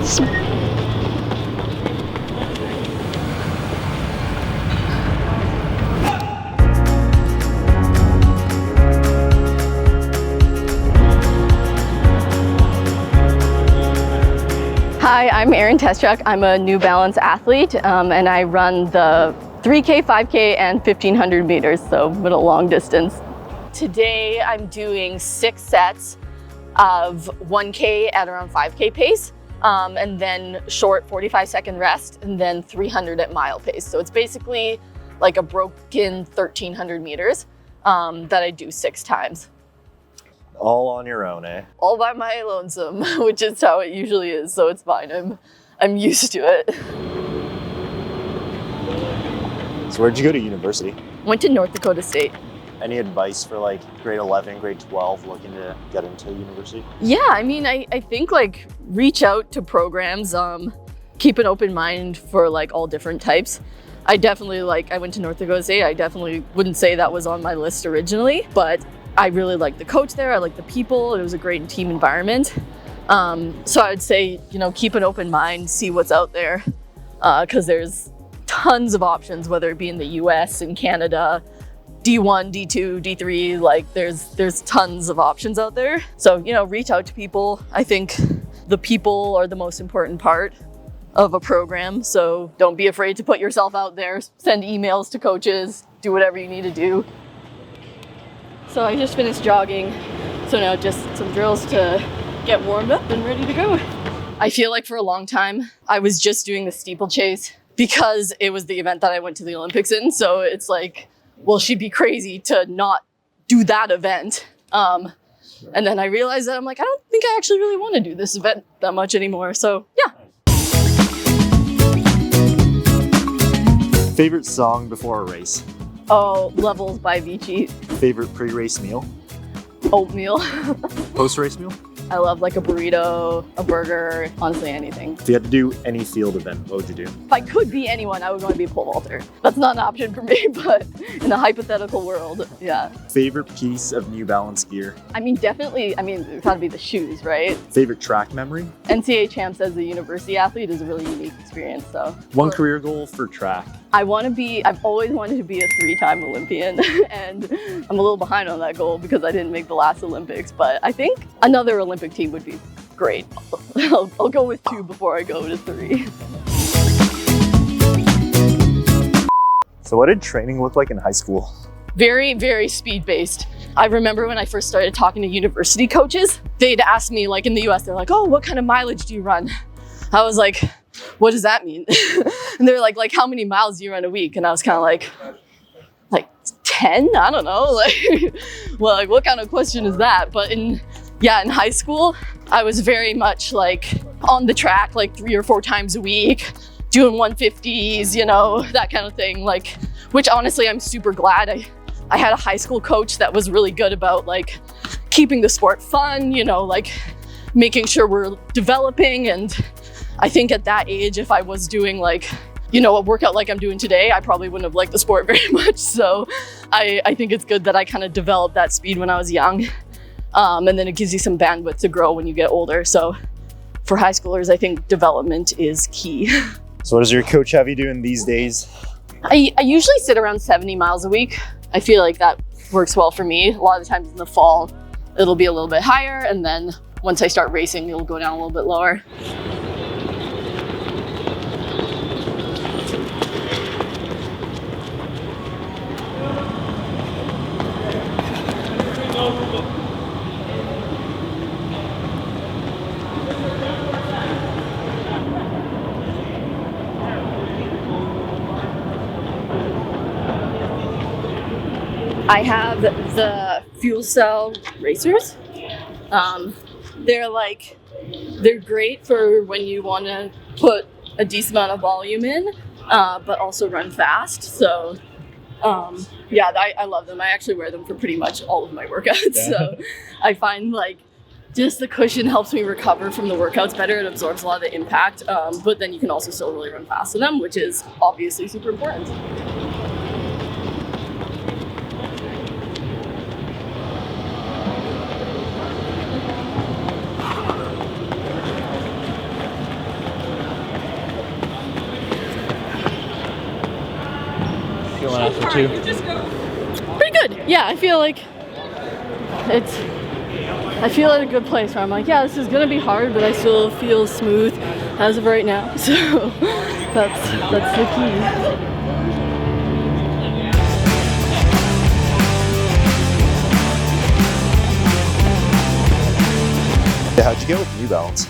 Hi, I'm Erin Teschuk. I'm a New Balance athlete, and I run the 3K, 5K, and 1500 meters, so middle long distance. Today, I'm doing 6 sets of 1K at around 5K pace, and then short 45-second rest, and then 300 at mile pace. So it's basically like a broken 1300 meters that I do 6 times. All on your own, eh? All by my lonesome, which is how it usually is, so it's fine. I'm used to it. So where'd you go to university? Went to North Dakota State. Any advice for like grade 11, grade 12 looking to get into university? Yeah, I mean, I think like reach out to programs, keep an open mind for like all different types. I went to North Dakota State. I definitely wouldn't say that was on my list originally, but I really liked the coach there. I liked the people. It was a great team environment. So I would say, keep an open mind, see what's out there, because there's tons of options, whether it be in the US and Canada, D1, D2, D3, like there's tons of options out there. So, reach out to people. I think the people are the most important part of a program. So don't be afraid to put yourself out there, send emails to coaches, do whatever you need to do. So I just finished jogging, so now just some drills to get warmed up and ready to go. I feel like for a long time, I was just doing the steeplechase because it was the event that I went to the Olympics in. So it's like, well, she'd be crazy to not do that event. And then I realized that I'm like, I don't think I actually really want to do this event that much anymore. So yeah. Favorite song before a race? Oh, Levels by Vici. Favorite pre-race meal? Oatmeal. Post-race meal? I love like a burrito, a burger, honestly anything. If you had to do any field event, what would you do? If I could be anyone, I would want to be a pole vaulter. That's not an option for me, but in a hypothetical world, yeah. Favorite piece of New Balance gear? Definitely, it's gotta be the shoes, right? Favorite track memory? NCAA champs as a university athlete is a really unique experience, so. One career goal for track? I've always wanted to be a 3-time Olympian, and I'm a little behind on that goal because I didn't make the last Olympics, but I think another Olympic team would be great. I'll go with 2 before I go to 3. So what did training look like in high school? Very, very speed-based. I remember when I first started talking to university coaches, they'd ask me, like in the US, they're like, oh, what kind of mileage do you run? I was like, what does that mean? And they're like how many miles do you run a week? And I was kind of like 10? I don't know. Well, like what kind of question is that? But in high school, I was very much like on the track, like 3 or 4 times a week, doing 150s, that kind of thing. Like, which honestly, I'm super glad I had a high school coach that was really good about like keeping the sport fun, like making sure we're developing. And I think at that age, if I was doing like, a workout like I'm doing today, I probably wouldn't have liked the sport very much. So I think it's good that I kind of developed that speed when I was young. And then it gives you some bandwidth to grow when you get older. So for high schoolers, I think development is key. So what does your coach have you doing these days? I usually sit around 70 miles a week. I feel like that works well for me. A lot of the times in the fall, it'll be a little bit higher. And then once I start racing, it'll go down a little bit lower. I have the fuel cell racers. They're great for when you want to put a decent amount of volume in, but also run fast. So I love them. I actually wear them for pretty much all of my workouts. Yeah. So I find like just the cushion helps me recover from the workouts better. It absorbs a lot of the impact, but then you can also still really run fast in them, which is obviously super important. going after 2? Pretty good. Yeah, I feel like at a good place where I'm like, yeah, this is gonna be hard, but I still feel smooth as of right now. So that's the key. Yeah, how'd you get with New Balance?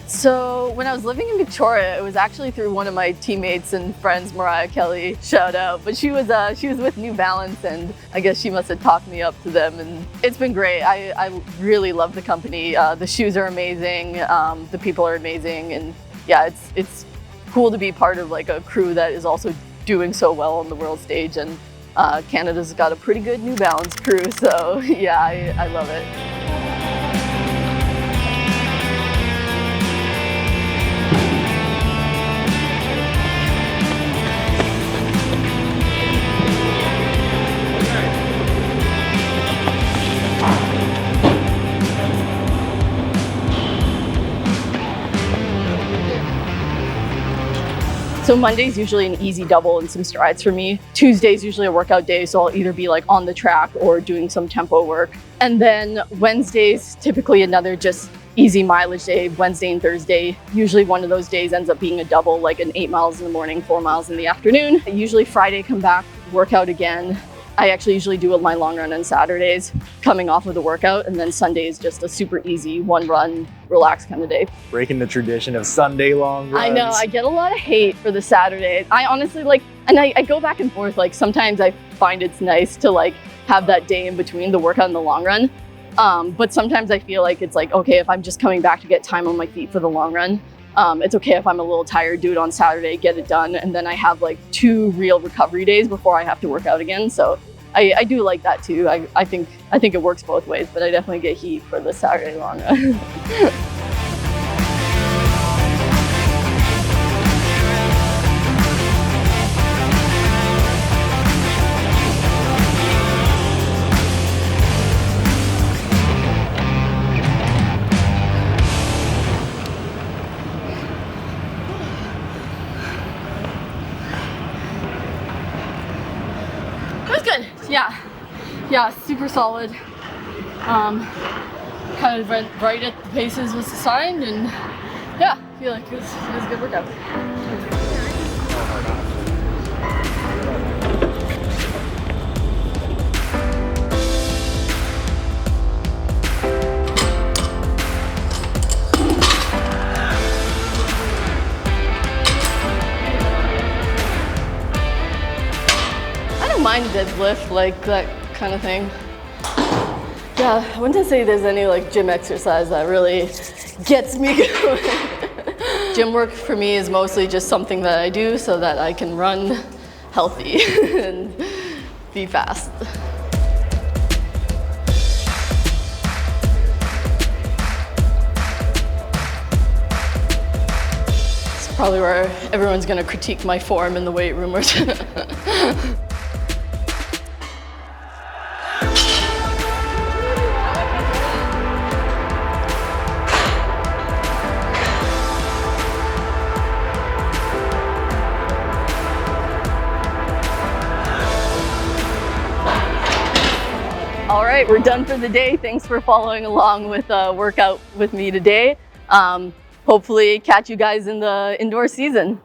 So when I was living in Victoria, it was actually through one of my teammates and friends, Mariah Kelly, shout out. But she was with New Balance, and I guess she must have talked me up to them, and it's been great. I really love the company. The shoes are amazing. The people are amazing, and yeah, it's cool to be part of like a crew that is also doing so well on the world stage. And Canada's got a pretty good New Balance crew, so yeah, I love it. So Monday's usually an easy double and some strides for me. Tuesday's usually a workout day, so I'll either be like on the track or doing some tempo work. And then Wednesday's typically another just easy mileage day, Wednesday and Thursday. Usually one of those days ends up being a double, like an 8 miles in the morning, 4 miles in the afternoon. Usually Friday come back, work out again. I actually usually do my long run on Saturdays, coming off of the workout, and then Sunday is just a super easy one run, relax kind of day. Breaking the tradition of Sunday long runs. I know, I get a lot of hate for the Saturday. I honestly and I go back and forth, like sometimes I find it's nice to like have that day in between the workout and the long run. But sometimes I feel like it's like, okay, if I'm just coming back to get time on my feet for the long run, it's okay if I'm a little tired, do it on Saturday, get it done, and then I have like 2 real recovery days before I have to work out again. So I do like that too. I think it works both ways, but I definitely get heat for the Saturday long run. Good. Yeah, super solid. Kind of went right at the paces was assigned, and yeah, I feel like it was a good workout. Mind deadlift, like that kind of thing. Yeah, I wouldn't say there's any like gym exercise that really gets me going. Gym work for me is mostly just something that I do so that I can run healthy and be fast. It's probably where everyone's gonna critique my form in the weight room or All right, we're done for the day. Thanks for following along with a workout with me today. Hopefully catch you guys in the indoor season.